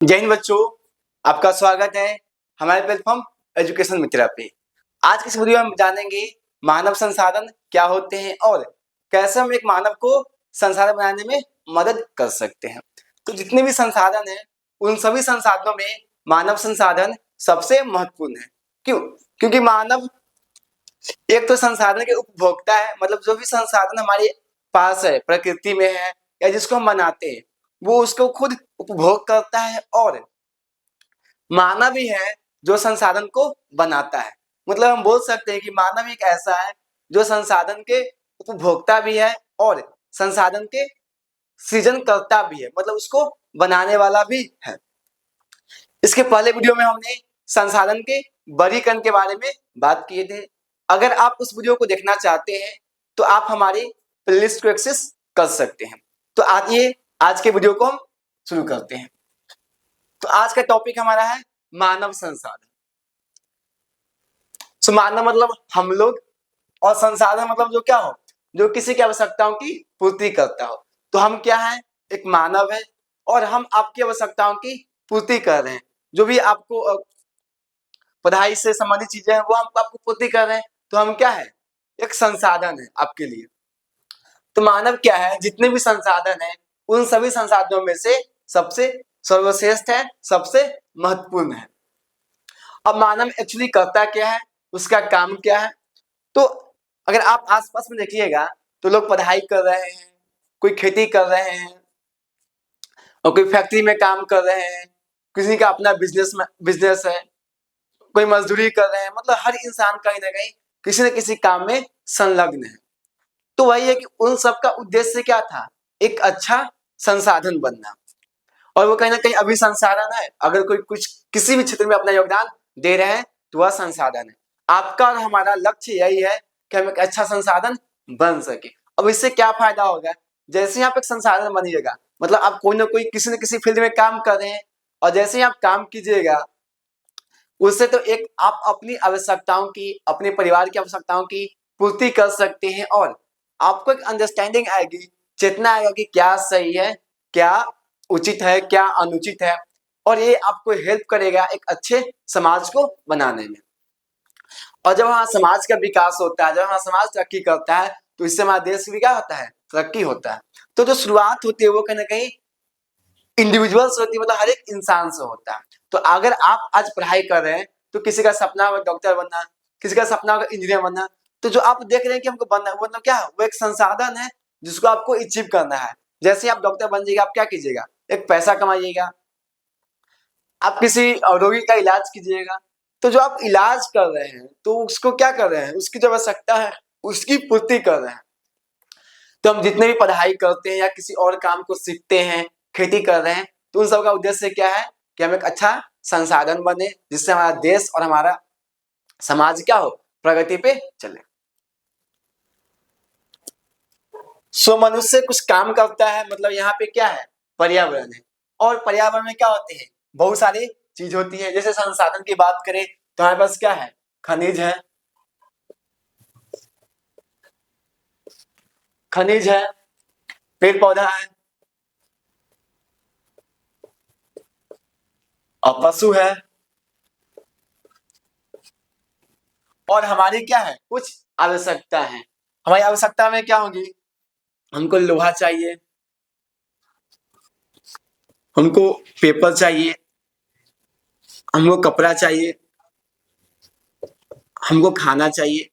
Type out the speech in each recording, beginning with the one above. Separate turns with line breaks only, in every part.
जय हिंद बच्चों, आपका स्वागत है हमारे प्लेटफॉर्म एजुकेशन मित्रा पे। आज की इस वीडियो में हम जानेंगे मानव संसाधन क्या होते हैं और कैसे हम एक मानव को संसाधन बनाने में मदद कर सकते हैं। तो जितने भी संसाधन हैं उन सभी संसाधनों में मानव संसाधन सबसे महत्वपूर्ण है। क्यों? क्योंकि मानव एक तो संसाधन के उपभोक्ता है, मतलब जो भी संसाधन हमारे पास है, प्रकृति में है या जिसको हम बनाते हैं, वो उसको खुद उपभोग करता है और मानव ही है जो संसाधन को बनाता है। मतलब हम बोल सकते हैं कि मानव एक ऐसा है जो संसाधन के उपभोक्ता भी है और संसाधन के सृजनकर्ता भी है, मतलब उसको बनाने वाला भी है। इसके पहले वीडियो में हमने संसाधन के वर्गीकरण के बारे में बात किए थे। अगर आप उस वीडियो को देखना चाहते हैं तो आप हमारी प्लेलिस्ट को एक्सेस कर सकते हैं। तो आइए आज के वीडियो को हम शुरू करते हैं। तो आज का टॉपिक हमारा है मानव संसाधन। तो मानव मतलब हम लोग और संसाधन मतलब जो क्या हो, जो किसी की आवश्यकताओं की पूर्ति करता हो। तो हम क्या है, एक मानव है और हम आपकी आवश्यकताओं की पूर्ति कर रहे हैं। जो भी आपको पढ़ाई से संबंधित चीजें हैं वो हम आपको पूर्ति कर रहे हैं। तो हम क्या है, एक संसाधन है आपके लिए। तो मानव क्या है, जितने भी संसाधन है उन सभी संसाधनों में से सबसे सर्वश्रेष्ठ है, सबसे महत्वपूर्ण है। अब मानव एक्चुअली करता क्या है, उसका काम क्या है। तो अगर आप आसपास में देखिएगा तो लोग पढ़ाई कर रहे हैं, कोई खेती कर रहे हैं और कोई फैक्ट्री में काम कर रहे हैं, किसी का अपना बिजनेस है, कोई मजदूरी कर रहे हैं। मतलब हर इंसान कहीं ना कहीं किसी न किसी काम में संलग्न है। तो वही है कि उन सबका उद्देश्य क्या था, एक अच्छा संसाधन बनना। और वो कहीं ना कहीं अभी संसाधन है। अगर कोई कुछ किसी भी क्षेत्र में अपना योगदान दे रहे हैं तो वह संसाधन है। आपका और हमारा लक्ष्य यही है कि हम एक अच्छा संसाधन बन सके। अब इससे क्या फायदा होगा, जैसे ही आप एक संसाधन बनिएगा, मतलब आप कोई ना कोई किसी न किसी फील्ड में काम कर रहे हैं और जैसे ही आप काम कीजिएगा उससे तो एक आप अपनी आवश्यकताओं की, अपने परिवार की आवश्यकताओं की पूर्ति कर सकते हैं और आपको एक अंडरस्टैंडिंग आएगी, चेतना आएगा कि क्या सही है, क्या उचित है, क्या अनुचित है। और ये आपको हेल्प करेगा एक अच्छे समाज को बनाने में। और जब हमारा समाज का विकास होता है, जब हमारा समाज तरक्की करता है तो इससे हमारा देश भी क्या होता है, तरक्की होता है। तो जो शुरुआत होती है वो कहीं ना कहीं इंडिविजुअल से होती है, मतलब हर एक इंसान से होता है। तो अगर आप आज पढ़ाई कर रहे हैं तो किसी का सपना होगा डॉक्टर बनना, किसी का सपना होगा इंजीनियर बनना। तो जो आप देख रहे हैं कि हमको बनना है वो मतलब क्या है, वो एक संसाधन है जिसको आपको अचीव करना है। जैसे आप डॉक्टर बन जाइएगा, आप क्या कीजिएगा, एक पैसा कमाइएगा, आप किसी रोगी का इलाज कीजिएगा। तो जो आप इलाज कर रहे हैं तो उसको क्या कर रहे हैं, उसकी जो आवश्यकता है उसकी पूर्ति कर रहे हैं। तो हम जितने भी पढ़ाई करते हैं या किसी और काम को सीखते हैं, खेती कर रहे हैं, तो उन सब का उद्देश्य क्या है कि हम एक अच्छा संसाधन बने जिससे हमारा देश और हमारा समाज क्या हो, प्रगति पे चले। सो मनुष्य कुछ काम करता है, मतलब यहाँ पे क्या है, पर्यावरण है। और पर्यावरण में क्या होते हैं, बहुत सारी चीज होती है। जैसे संसाधन की बात करें तो हमारे पास क्या है, खनिज है, खनिज है, पेड़ पौधा है और पशु है। और हमारी क्या है, कुछ आवश्यकता है। हमारी आवश्यकता में क्या होगी, हमको लोहा चाहिए, हमको पेपर चाहिए, हमको कपड़ा चाहिए, हमको खाना चाहिए।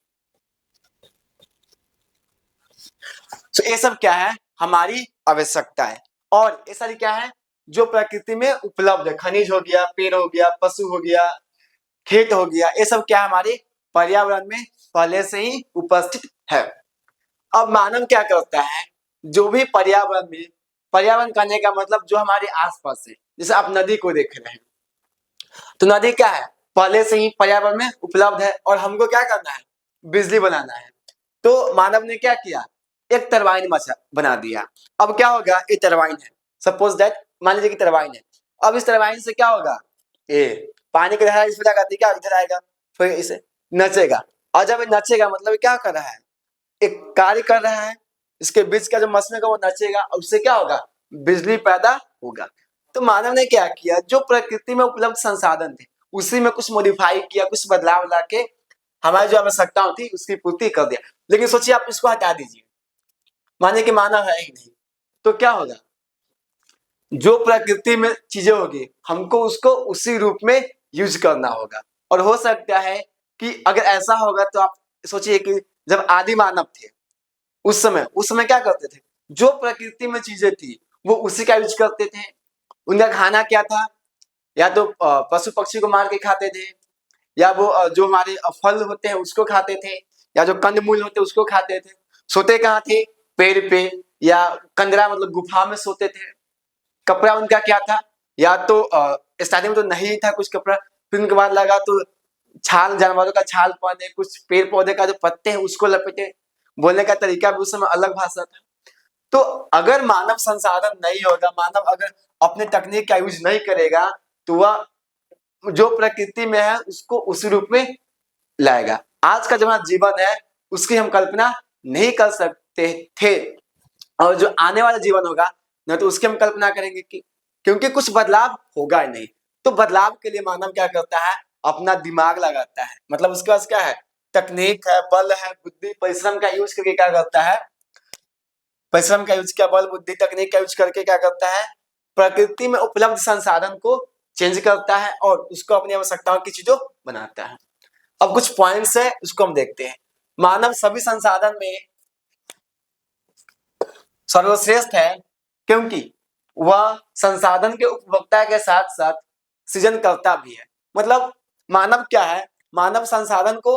तो ये सब क्या है, हमारी आवश्यकता है। और ये सारी क्या है, जो प्रकृति में उपलब्ध है। खनिज हो गया, पेड़ हो गया, पशु हो गया, खेत हो गया, ये सब क्या है, हमारे पर्यावरण में पहले से ही उपस्थित है। अब मानव क्या करता है, जो भी पर्यावरण में, पर्यावरण करने का मतलब जो हमारे आसपास है, जैसे आप नदी को देख रहे हैं तो नदी क्या है, पहले से ही पर्यावरण में उपलब्ध है और हमको क्या करना है, बिजली बनाना है। तो मानव ने क्या किया, एक टरबाइन बना दिया। अब क्या होगा, ये टरबाइन है, सपोज दैट, मान लीजिए कि टरबाइन है। अब इस टरबाइन से क्या होगा, ये पानी की धारा इस वजह क्या इधर आएगा, फिर इसे नचेगा। और जब ये नचेगा मतलब ये क्या कर रहा है, एक कार्य कर रहा है। इसके बीच का जो मसले का वो नचेगा और उससे क्या होगा, बिजली पैदा होगा। तो मानव ने क्या किया, जो प्रकृति में उपलब्ध संसाधन थे उसी में कुछ मॉडिफाई किया, कुछ बदलाव लाके हमारी जो आवश्यकताओं थी उसकी पूर्ति कर दिया। लेकिन सोचिए आप इसको हटा दीजिए, मानिए कि मानव है ही नहीं, तो क्या होगा, जो प्रकृति में चीजें होगी हमको उसको उसी रूप में यूज करना होगा। और हो सकता है कि अगर ऐसा होगा तो आप सोचिए कि जब आदि मानव थे उस समय क्या करते थे, जो प्रकृति में चीजें थी वो उसी का यूज करते थे। उनका खाना क्या था, या तो पशु पक्षी को मार के खाते थे, या वो जो हमारे फल होते हैं उसको खाते थे, या जो कंद मूल होते उसको खाते थे। सोते कहाँ थे, पेड़ पे, या कंदरा मतलब गुफा में सोते थे। कपड़ा उनका क्या था, या तो स्टार्टिंग में तो नहीं था कुछ कपड़ा, फिर उनके बाद लगा तो छाल, जानवरों का छाल पहने, कुछ पेड़ पौधे का जो पत्ते हैं उसको लपेटे। बोलने का तरीका भी उस समय अलग भाषा था। तो अगर मानव संसाधन नहीं होगा, मानव अगर अपने तकनीक का यूज नहीं करेगा, तो वह जो प्रकृति में है उसको उसी रूप में लाएगा। आज का जो हमारा जीवन है उसकी हम कल्पना नहीं कर सकते थे, और जो आने वाला जीवन होगा न तो उसकी हम कल्पना करेंगे कि, क्योंकि कुछ बदलाव होगा ही नहीं। तो बदलाव के लिए मानव क्या करता है, अपना दिमाग लगाता है, मतलब उसके पास क्या है, तकनीक है, बल है, बुद्धि, परिश्रम का यूज करके क्या करता है, परिश्रम का यूज किया, बल बुद्धि तकनीक का यूज करके क्या करता है, प्रकृति में उपलब्ध संसाधन को चेंज करता है और उसको अपनी आवश्यकताओं की चीजों बनाता है। अब कुछ पॉइंट्स है उसको हम देखते हैं। मानव सभी संसाधन में सर्वश्रेष्ठ है क्योंकि वह संसाधन के उपभोक्ता के साथ साथ सृजन करता भी है। मतलब मानव क्या है, मानव संसाधन को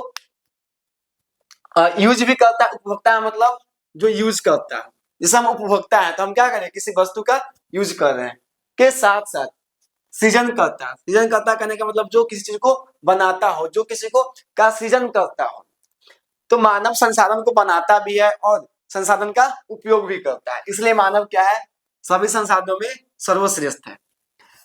यूज भी करता है, उपभोक्ता है मतलब जो यूज करता है। जैसे हम उपभोक्ता है तो हम क्या करें, किसी वस्तु का यूज कर रहे हैं, के साथ साथ सृजन करता है। सृजन करता करने का मतलब जो किसी चीज को बनाता हो, जो किसी को का सृजन करता हो। तो मानव संसाधन को बनाता भी है और संसाधन का उपयोग भी करता है, इसलिए मानव क्या है, सभी संसाधनों में सर्वश्रेष्ठ है।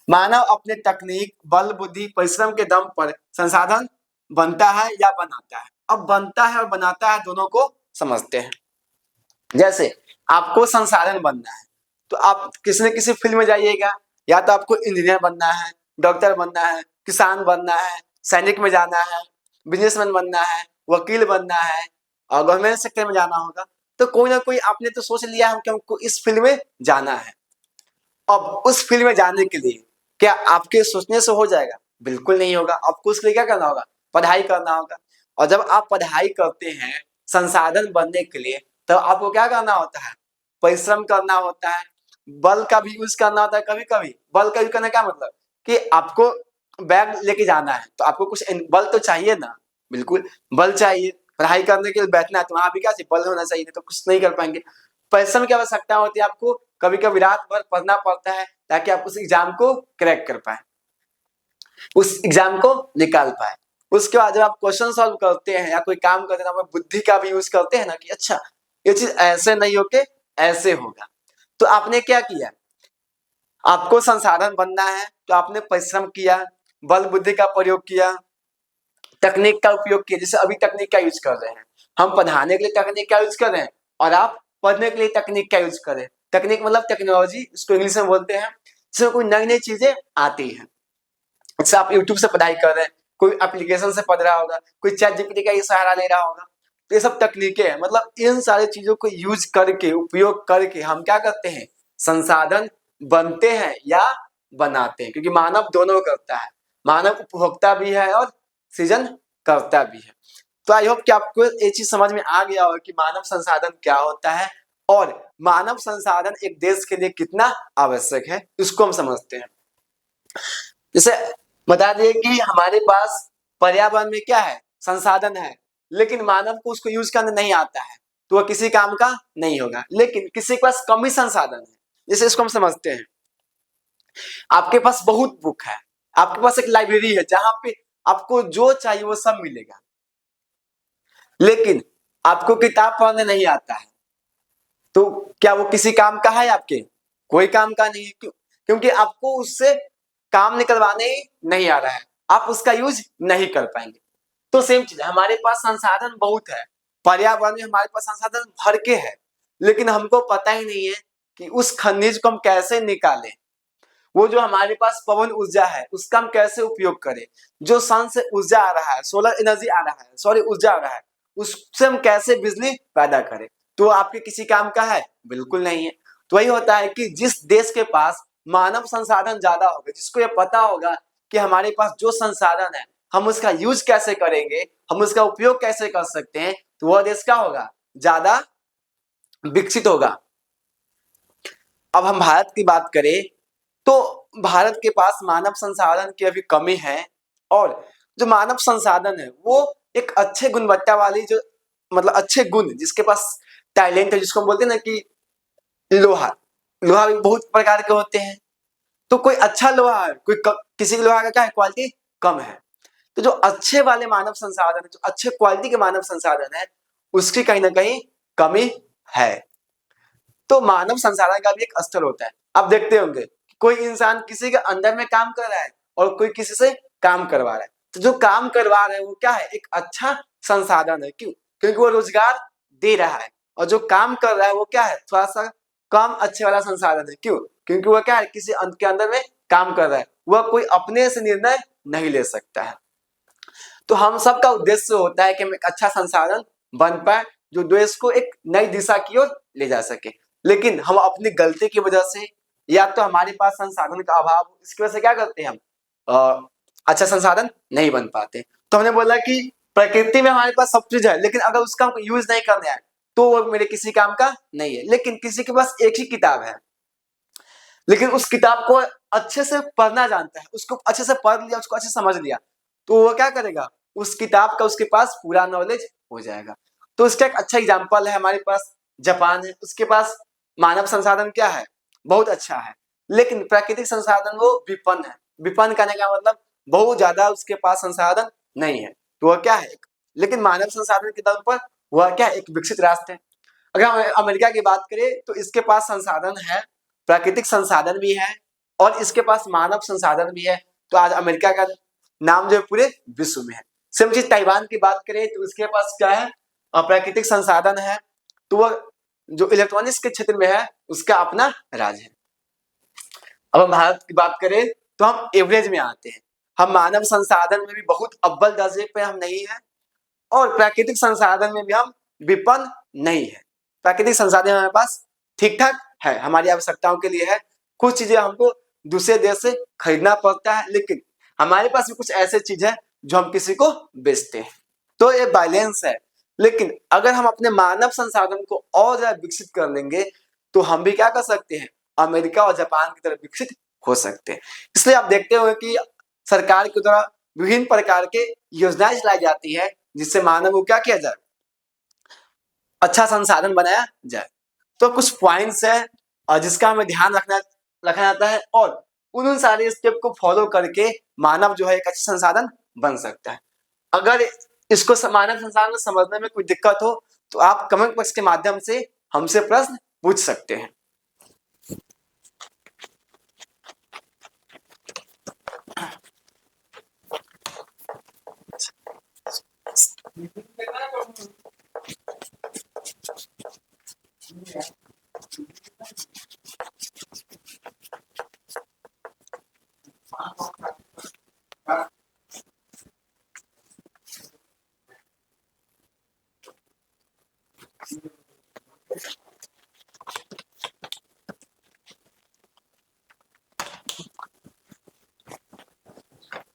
मानव अपने तकनीक, बल बुद्धि, परिश्रम के दम पर संसाधन बनता है या बनाता है। अब बनता है और बनाता है दोनों को समझते हैं। जैसे आपको संसाधन बनना है तो आप किसी न किसी फील्ड में जाइएगा, या तो आपको इंजीनियर बनना है, डॉक्टर बनना है, किसान बनना है, सैनिक में जाना है, बिजनेसमैन बनना है, वकील बनना है, और गवर्नमेंट सेक्टर में जाना होगा। तो कोई ना कोई आपने तो सोच लिया है कि हमको इस फील्ड में जाना है। अब उस फील्ड में जाने के लिए क्या आपके सोचने से हो जाएगा, बिल्कुल नहीं होगा। आपको उसके लिए क्या करना होगा, पढ़ाई करना होगा। और जब आप पढ़ाई करते हैं संसाधन बनने के लिए, तो आपको क्या करना होता है, परिश्रम करना होता है, बल का भी यूज करना होता है। कभी कभी बल का यूज करने का मतलब कि आपको बैग लेके जाना है तो आपको कुछ बल तो चाहिए ना, बिल्कुल बल चाहिए। पढ़ाई करने के लिए बैठना है तो वहां भी क्या चाहिए, बल होना चाहिए, तो कुछ नहीं कर पाएंगे। परिश्रम की आवश्यकता होती है, आपको कभी कभी रात भर पढ़ना पड़ता है ताकि आप उस एग्जाम को क्रैक कर पाए, उस एग्जाम को निकाल पाए। उसके बाद जब आप क्वेश्चन सॉल्व करते हैं या कोई काम करते हैं तो बुद्धि का भी यूज करते हैं ना, कि अच्छा ये चीज ऐसे नहीं होके ऐसे होगा। तो आपने क्या किया, आपको संसाधन बनना है तो आपने परिश्रम किया, बल बुद्धि का प्रयोग किया, तकनीक का उपयोग किया। जैसे अभी तकनीक का यूज कर रहे हैं, हम पढ़ाने के लिए तकनीक का यूज कर रहे हैं और आप पढ़ने के लिए तकनीक का यूज करें। तकनीक मतलब टेक्नोलॉजी, इसको इंग्लिश में बोलते हैं, जिसमें कोई नई नई चीजें आती हैं। जैसे आप यूट्यूब से पढ़ाई कर रहे हैं, कोई एप्लीकेशन से पढ़ रहा होगा, कोई चैट जीपीटी का सहारा ले रहा होगा, तो ये सब तकनीकें हैं। मतलब इन सारी चीजों को यूज करके, उपयोग करके हम क्या करते हैं, संसाधन बनते हैं या बनाते हैं। क्योंकि मानव दोनों करता है, मानव उपभोक्ता भी है और सृजन करता भी है। तो आई होप कि आपको ये चीज समझ में आ गया होगा कि मानव संसाधन क्या होता है और मानव संसाधन एक देश के लिए कितना आवश्यक है, इसको हम समझते हैं। जैसे बता दिए कि हमारे पास पर्यावरण में क्या है, संसाधन है, लेकिन मानव को उसको यूज करना नहीं आता है तो वह किसी काम का नहीं होगा। लेकिन किसी के पास कम ही संसाधन है, जैसे इसको हम समझते हैं, आपके पास बहुत बुक है, आपके पास एक लाइब्रेरी है जहां पे आपको जो चाहिए वो सब मिलेगा, लेकिन आपको किताब पढ़ने नहीं आता है, तो क्या वो किसी काम का है आपके, कोई काम का नहीं है। क्यों, क्योंकि आपको उससे काम निकलवाने नहीं आ रहा है, आप उसका यूज नहीं कर पाएंगे। तो सेम चीज है, हमारे पास संसाधन बहुत है, पर्यावरण में हमारे पास संसाधन भर के है, लेकिन हमको पता ही नहीं है कि उस खनिज को हम कैसे निकालें, वो जो हमारे पास पवन ऊर्जा है उसका हम कैसे उपयोग करें, जो सन से ऊर्जा आ रहा है, सोलर एनर्जी आ रहा है, सॉरी ऊर्जा आ रहा है, उससे हम कैसे बिजली पैदा करें। तो आपके किसी काम का है? बिल्कुल नहीं है। तो वही होता है कि जिस देश के पास मानव संसाधन ज्यादा होगा, जिसको ये पता होगा कि हमारे पास जो संसाधन है हम उसका यूज कैसे करेंगे, हम उसका उपयोग कैसे कर सकते हैं, तो वह देश क्या होगा? ज्यादा विकसित होगा। अब हम भारत की बात करें तो भारत के पास मानव संसाधन की अभी कमी है, और जो मानव संसाधन है वो एक अच्छे गुणवत्ता वाली, जो मतलब अच्छे गुण, जिसके पास टैलेंट है, जिसको हम बोलते हैं ना कि लोहा, लोहा भी बहुत प्रकार के होते हैं। तो कोई अच्छा लोहा है, किसी लोहा का क्या है, क्वालिटी कम है। तो जो अच्छे वाले मानव संसाधन है, जो अच्छे क्वालिटी के मानव संसाधन है, उसकी कहीं ना कहीं कमी है। तो मानव संसाधन का भी एक स्तर होता है। आप देखते होंगे कोई इंसान किसी के अंडर में काम कर रहा है और कोई किसी से काम करवा रहा है, तो जो काम करवा रहा है वो क्या है, एक अच्छा संसाधन है। क्यों? क्योंकि वो रोजगार दे रहा है। और जो काम कर रहा है वो क्या है, थोड़ा सा कम अच्छे वाला संसाधन है। क्यों? क्योंकि वह क्या है, किसी के अंदर में काम कर रहा है, वह कोई अपने से निर्णय नहीं ले सकता है। तो हम सबका उद्देश्य होता है कि हम एक अच्छा संसाधन बन पाए, जो देश को एक नई दिशा की ओर ले जा सके। लेकिन हम अपनी गलती की वजह से, या तो हमारे पास संसाधन का अभाव, इसकी वजह से क्या करते हैं, हम अच्छा संसाधन नहीं बन पाते। तो हमने बोला कि प्रकृति में हमारे पास सब चीज है, लेकिन अगर उसका हमको यूज नहीं करना है तो वो मेरे किसी काम का नहीं है। लेकिन किसी के पास एक ही किताब है, लेकिन उस किताब को अच्छे से पढ़ना जानता है, उसको अच्छे से पढ़ लिया, उसको अच्छे से समझ लिया, तो वो क्या करेगा, उस किताब का उसके पास पूरा नॉलेज हो जाएगा। तो इसका एक अच्छा एग्जाम्पल है हमारे पास जापान है। उसके पास मानव संसाधन क्या है, बहुत अच्छा है, लेकिन प्राकृतिक संसाधन वो विपन्न है। विपन्न कहने का मतलब बहुत ज्यादा उसके पास संसाधन नहीं है। तो वह क्या है, लेकिन मानव संसाधन के तौर पर वह क्या है, एक विकसित राष्ट्र है। अगर हम अमेरिका की बात करें तो इसके पास संसाधन है, प्राकृतिक संसाधन भी है और इसके पास मानव संसाधन भी है। तो आज अमेरिका का नाम जो है पूरे विश्व में है। सेम चीज ताइवान की बात करें तो इसके पास क्या है, प्राकृतिक संसाधन है, तो वह जो इलेक्ट्रॉनिक्स के क्षेत्र में है उसका अपना राज्य है। अब हम भारत की बात करें तो हम एवरेज में आते हैं। हम मानव संसाधन में भी बहुत अव्वल दर्जे पे हम नहीं है, और प्राकृतिक संसाधन में भी हम विपन्न नहीं है। प्राकृतिक संसाधन हमारे पास ठीक ठाक है, हमारी आवश्यकताओं के लिए है। कुछ चीजें हमको दूसरे देश से खरीदना पड़ता है, लेकिन हमारे पास भी कुछ ऐसे चीज है जो हम किसी को बेचते हैं। तो ये बैलेंस है। लेकिन अगर हम अपने मानव संसाधन को और ज्यादा विकसित कर लेंगे तो हम भी क्या कर सकते हैं, अमेरिका और जापान की तरह विकसित हो सकते हैं। इसलिए आप देखते हो कि सरकार के द्वारा विभिन्न प्रकार के योजनाएं चलाई जाती है, जिससे मानव को क्या किया जाए, अच्छा संसाधन बनाया जाए। तो कुछ पॉइंट्स है जिसका हमें ध्यान रखा जाता है, और उन सारे स्टेप को फॉलो करके मानव जो है एक अच्छा संसाधन बन सकता है। अगर इसको मानव संसाधन समझने में कोई दिक्कत हो तो आप कमेंट बॉक्स के माध्यम से हमसे प्रश्न पूछ सकते हैं।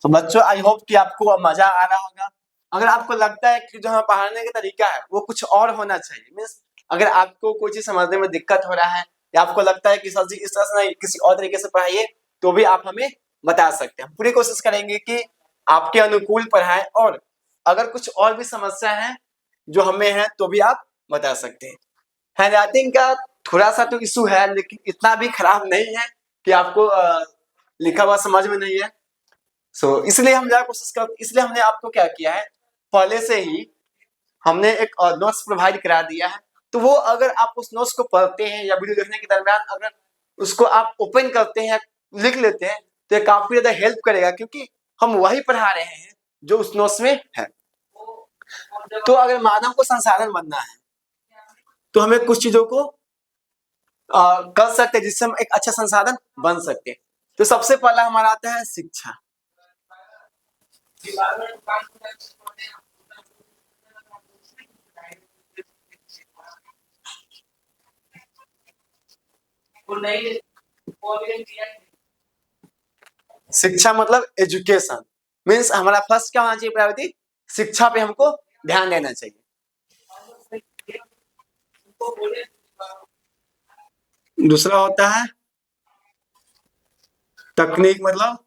तो बच्चों आई होप कि आपको मजा आ रहा होगा। अगर आपको लगता है कि जो हमें पढ़ाने का तरीका है वो कुछ और होना चाहिए, मीन्स अगर आपको कोई चीज समझने में दिक्कत हो रहा है, या आपको लगता है कि सर जी इस तरह से नहीं किसी और तरीके से पढ़ाइए, तो भी आप हमें बता सकते हैं। पूरी कोशिश करेंगे कि आपके अनुकूल पढ़ाएं, और अगर कुछ और भी समस्या है जो हमें है तो भी आप बता सकते हैं। हैंडराइटिंग का थोड़ा सा तो इशू है, लेकिन इतना भी खराब नहीं है कि आपको लिखा हुआ समझ में नहीं है। इसलिए हम ज्यादा कोशिश कर, इसलिए हमने आपको क्या किया है, पहले से ही हमने एक नोट्स प्रोवाइड करा दिया है। तो वो अगर आप उस नोट्स को पढ़ते हैं या वीडियो देखने के दरमियान अगर उसको आप ओपन करते हैं, लिख लेते हैं, तो ये काफी ज्यादा हेल्प करेगा, क्योंकि हम वही पढ़ा रहे हैं जो उस नोट्स में है। तो अगर मानव को संसाधन बनना है तो हमें कुछ चीजों को कर सकते हैं जिससे हम एक अच्छा संसाधन बन सकते हैं। तो सबसे पहला हमारा आता है शिक्षा। शिक्षा मतलब एजुकेशन, मीन्स हमारा फर्स्ट क्या होना चाहिए प्रायोरिटी, शिक्षा पे हमको ध्यान देना चाहिए। दूसरा होता है तकनीक मतलब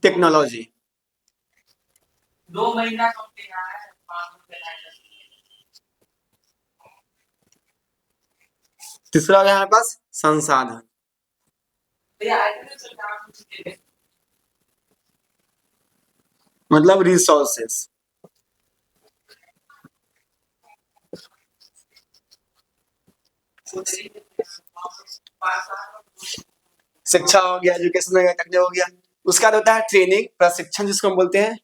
टेक्नोलॉजी। 2 महीना तीसरा हो गया हमारे पास संसाधन। मतलब रिसोर्सेस। शिक्षा हो गया, एजुकेशन हो गया, टेक्नोलॉजी हो गया। उसका बाद होता है ट्रेनिंग, प्रशिक्षण जिसको हम बोलते हैं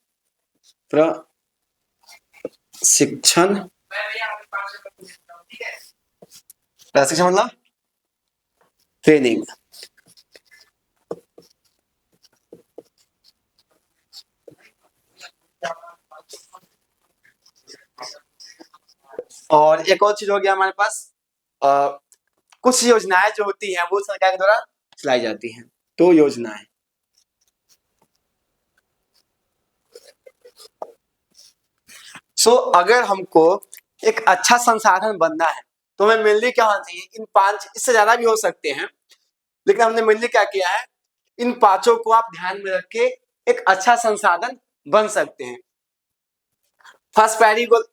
प्रशिक्षण। प्रशिक्षण मतलब ट्रेनिंग। और एक और चीज हो गया हमारे पास, कुछ योजनाएं जो होती हैं वो सरकार के द्वारा चलाई जाती हैं। तो योजनाएं, अगर हमको एक अच्छा संसाधन बनना है तो हमें मेनली क्या होना चाहिए, इन 5, इससे ज्यादा भी हो सकते हैं, लेकिन हमने मेनली क्या किया है, इन 5 को आप ध्यान में रख के एक अच्छा संसाधन बन सकते हैं। फर्स्ट प्राइमरी गोल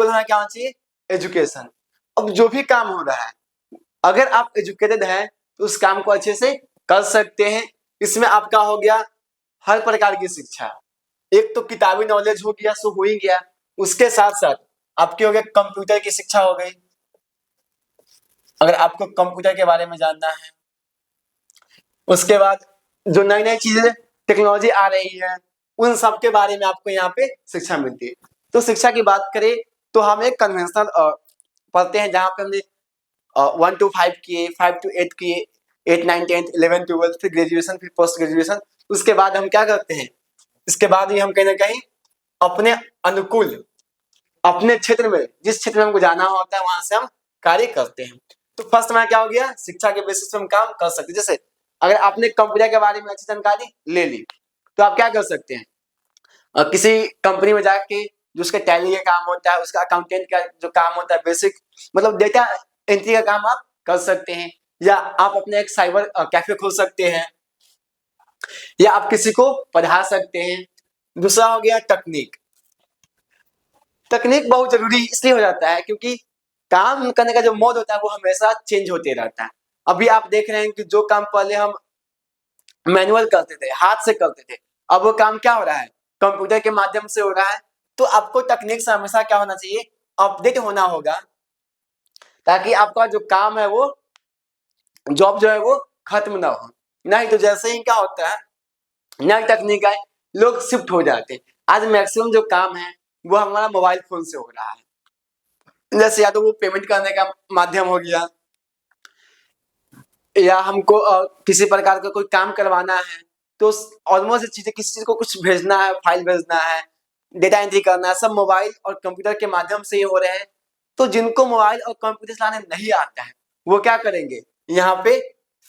हमारा क्या होना चाहिए, एजुकेशन। अब जो भी काम हो रहा है, अगर आप एजुकेटेड हैं तो उस काम को अच्छे से कर सकते हैं। इसमें आपका हो गया हर प्रकार की शिक्षा, एक तो किताबी नॉलेज हो गया, सो हो ही गया, उसके साथ साथ आपके हो गया कंप्यूटर की शिक्षा हो गई, अगर आपको कंप्यूटर के बारे में जानना है। उसके बाद जो नई नई चीजें टेक्नोलॉजी आ रही है उन सब के बारे में आपको यहाँ पे शिक्षा मिलती है। तो शिक्षा की बात करें तो हम एक कन्वेंशनल पढ़ते हैं जहाँ पे हमने 1 to 5 किए, 5 to 8 किए, 8, 9, 10, 11, 12, फिर ग्रेजुएशन, फिर पोस्ट ग्रेजुएशन। उसके बाद हम क्या करते हैं, इसके बाद भी हम कहीं ना कहीं अपने अनुकूल, अपने क्षेत्र में, जिस क्षेत्र में हमको जाना होता है वहां से हम कार्य करते हैं। तो फर्स्ट में क्या हो गया, शिक्षा के बेसिस पे हम काम कर सकते हैं। जैसे अगर आपने कंप्यूटर के बारे में अच्छी जानकारी ले ली तो आप क्या कर सकते हैं, किसी कंपनी में जाके जो उसके टैली का काम होता है, उसका अकाउंटेंट का जो काम होता है बेसिक, मतलब डेटा एंट्री का काम आप कर सकते हैं, या आप अपने एक साइबर कैफे खोल सकते हैं, या आप किसी को पढ़ा सकते हैं। दूसरा हो गया तकनीक। तकनीक बहुत जरूरी इसलिए हो जाता है क्योंकि काम करने का जो मोड होता है वो हमेशा चेंज होते रहता है। अभी आप देख रहे हैं कि जो काम पहले हम मैनुअल करते थे, हाथ से करते थे, अब वो काम क्या हो रहा है, कंप्यूटर के माध्यम से हो रहा है। तो आपको तकनीक से हमेशा क्या होना चाहिए, अपडेट होना होगा, ताकि आपका जो काम है वो, जॉब जो है वो खत्म ना हो। नहीं तो जैसे ही क्या होता है, नई तकनीक आए, लोग शिफ्ट हो जाते हैं। आज मैक्सिमम जो काम है वो हमारा मोबाइल फोन से हो रहा है। जैसे या तो वो पेमेंट करने का माध्यम हो गया, या हमको किसी प्रकार का कोई काम करवाना है तो ऑलमोस्ट चीजें, किसी चीज को कुछ भेजना है, फाइल भेजना है, डेटा एंट्री करना है, सब मोबाइल और कंप्यूटर के माध्यम से ही हो रहे हैं। तो जिनको मोबाइल और कंप्यूटर चलाने नहीं आता है वो क्या करेंगे, यहाँ पे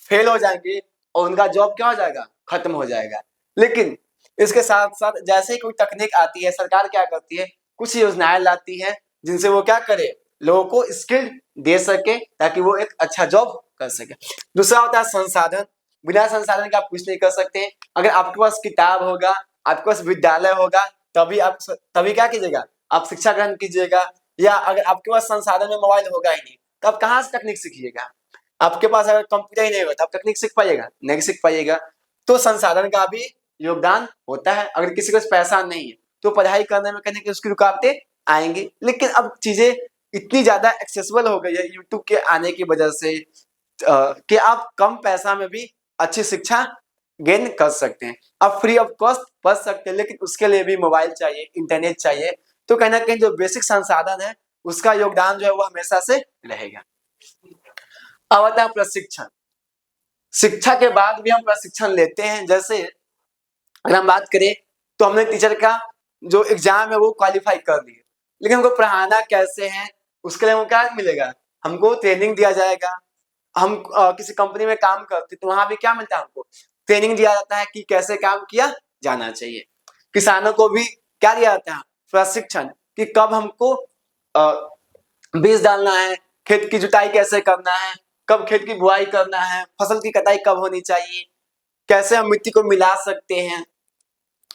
फेल हो जाएंगे और उनका जॉब क्या हो जाएगा, खत्म हो जाएगा। लेकिन इसके साथ साथ जैसे ही कोई तकनीक आती है, सरकार क्या करती है, कुछ योजनाएं लाती है जिनसे वो क्या करे, लोगों को स्किल दे सके ताकि वो एक अच्छा जॉब कर सके। दूसरा होता है संसाधन। बिना संसाधन के आप कुछ नहीं कर सकते हैं। अगर आपके पास किताब होगा, आपके पास विद्यालय होगा, तभी क्या कीजिएगा, आप शिक्षा ग्रहण कीजिएगा। या अगर आपके पास संसाधन में मोबाइल होगा ही नहीं तो आप कहाँ से तकनीक सीखिएगा। आपके पास अगर कंप्यूटर ही नहीं होगा तो आप तकनीक सीख पाइएगा, नहीं सीख पाइएगा। तो संसाधन का भी योगदान होता है। अगर किसी के पास पैसा नहीं है तो पढ़ाई करने में कहीं उसकी रुकावटें आएंगी। लेकिन अब चीजें इतनी ज्यादा एक्सेसिबल हो गई है यूट्यूब के आने की वजह से, कि आप कम पैसा में भी अच्छी शिक्षा गेन कर सकते हैं। आप फ्री ऑफ कॉस्ट पढ़ सकते हैं, लेकिन उसके लिए भी मोबाइल चाहिए, इंटरनेट चाहिए। तो कहीं ना कहीं जो बेसिक संसाधन है उसका योगदान जो है वो हमेशा से रहेगा। अब आता है प्रशिक्षण। शिक्षा के बाद भी हम प्रशिक्षण लेते हैं। जैसे अगर हम बात करें तो हमने टीचर का जो एग्जाम है वो क्वालिफाई कर लिए, लेकिन हमको पढ़ाना कैसे है उसके लिए हमको क्या मिलेगा, हमको ट्रेनिंग दिया जाएगा। हम किसी कंपनी में काम करते तो वहां भी क्या मिलता है, हमको ट्रेनिंग दिया जाता है कि कैसे काम किया जाना चाहिए। किसानों को भी क्या दिया जाता है, प्रशिक्षण, कि कब हमको बीज डालना है, खेत की जुताई कैसे करना है, कब खेत की बुआई करना है, फसल की कटाई कब होनी चाहिए, कैसे हम मिट्टी को मिला सकते हैं।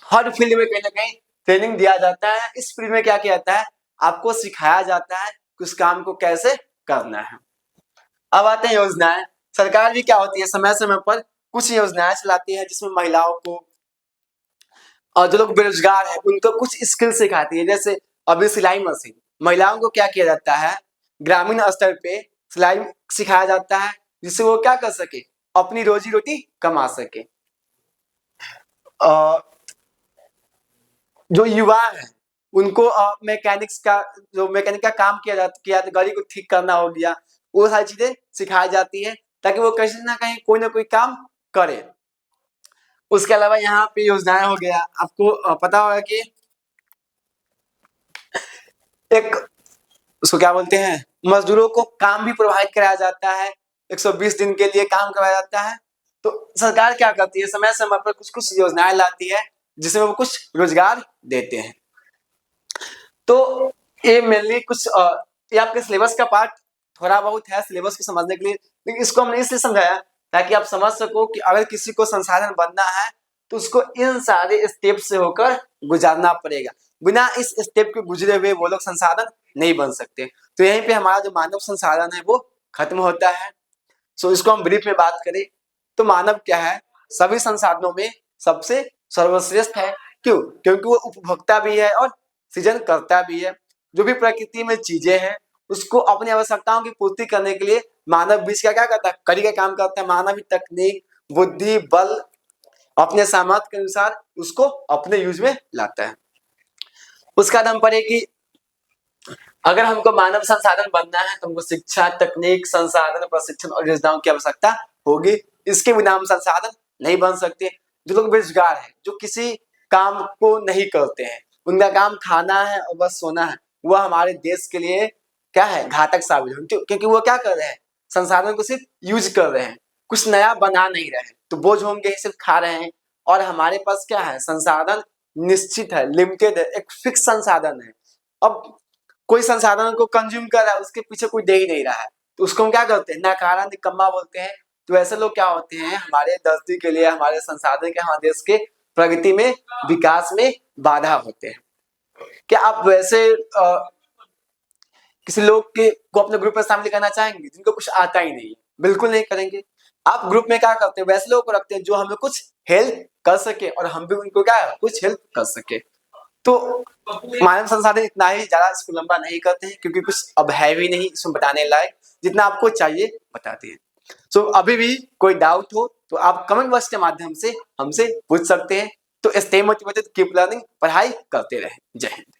हर फील्ड में कहीं ना कहीं ट्रेनिंग दिया जाता है। इस फील्ड में क्या किया जाता है, आपको सिखाया जाता है कि उस काम को कैसे करना है। अब आते हैं योजनाएं। सरकार भी क्या होती है, समय समय पर कुछ योजनाएं चलाती है जिसमें महिलाओं को और जो लोग बेरोजगार है उनको कुछ स्किल सिखाती है। जैसे अभी सिलाई मशीन, महिलाओं को क्या किया जाता है, ग्रामीण स्तर पे सिलाई सिखाया जाता है जिससे वो क्या कर सके, अपनी रोजी रोटी कमा सके। जो युवा है उनको मैकेनिक्स का, जो मैकेनिक का काम किया गाड़ी को ठीक करना हो गया, वो सारी चीजें सिखाई जाती है ताकि वो कहीं ना कोई काम करे। उसके अलावा यहाँ पे योजनाएं हो गया, आपको पता होगा कि एक उसको क्या बोलते हैं, मजदूरों को काम भी प्रोवाइड कराया जाता है, 120 दिन के लिए काम कराया जाता है। तो सरकार क्या करती है, समय समय पर कुछ कुछ योजनाएं लाती है जिसमें वो कुछ रोजगार देते हैं। तो ये मेनली कुछ ये आपके सिलेबस का पार्ट थोड़ा बहुत है सिलेबस को समझने के लिए, लेकिन इसको हमने इसलिए समझाया ताकि आप समझ सको कि अगर किसी को संसाधन बनना है तो उसको इन सारे स्टेप से होकर गुजारना पड़ेगा। बिना इस स्टेप के गुजरे हुए वो लोग संसाधन नहीं बन सकते। तो यहीं पे हमारा जो मानव संसाधन है वो खत्म होता है। सो इसको हम ब्रीफ में बात करें तो मानव क्या है, सभी संसाधनों में सबसे सर्वश्रेष्ठ है। क्यों? क्योंकि वो उपभोक्ता भी है और सृजन करता भी है। जो भी प्रकृति में चीजें हैं उसको अपनी आवश्यकताओं की पूर्ति करने के लिए मानव बीच का क्या करता है, कड़ी का काम करता है। मानव तकनीक, बुद्धि, बल अपने सामर्थ्य के अनुसार उसको अपने यूज में लाता है। उसका नाम पर है कि अगर हमको मानव संसाधन बनना है तो हमको शिक्षा, तकनीक, संसाधन, प्रशिक्षण और योजनाओं की आवश्यकता होगी। इसके बिना हम संसाधन नहीं बन सकते। जो लोग बेरोजगार हैं, जो किसी काम को नहीं करते हैं, उनका काम खाना है और बस सोना है, वह हमारे देश के लिए क्या है, घातक साबित हो। क्योंकि वो क्या कर रहे हैं, संसाधन को सिर्फ यूज कर रहे हैं, कुछ नया बना नहीं रहे हैं। तो बोझ होंगे ही सिर्फ खा रहे हैं। और हमारे पास क्या है, संसाधन निश्चित है, लिमिटेड है, एक फिक्स संसाधन है। अब कोई संसाधन को कंज्यूम कर रहा है, उसके पीछे कोई दे ही नहीं रहा है, तो उसको हम क्या करते हैं, नकारा निकम्मा बोलते हैं। तो ऐसे लोग क्या होते हैं, हमारे धरती के लिए, हमारे संसाधन के, हमारे देश के प्रगति में, विकास में बाधा होते हैं। क्या आप वैसे किसी लोग के को अपने ग्रुप में शामिल करना चाहेंगे जिनको कुछ आता ही नहीं है? बिल्कुल नहीं करेंगे। आप ग्रुप में क्या करते हैं, वैसे लोगों को रखते हैं जो हमें कुछ हेल्प कर सके और हम भी उनको क्या है, कुछ हेल्प कर सके। तो मानव संसाधन इतना ही, ज्यादा इसको लंबा नहीं करते हैं क्योंकि कुछ अब है भी नहीं इसमें बताने लायक। जितना आपको चाहिए बताते हैं। सो अभी भी कोई डाउट हो तो आप कमेंट बॉक्स के माध्यम से हमसे पूछ सकते हैं। तो स्टे मोटिवेटेड, कीप लर्निंग, पढ़ाई करते रहें। जय हिंद।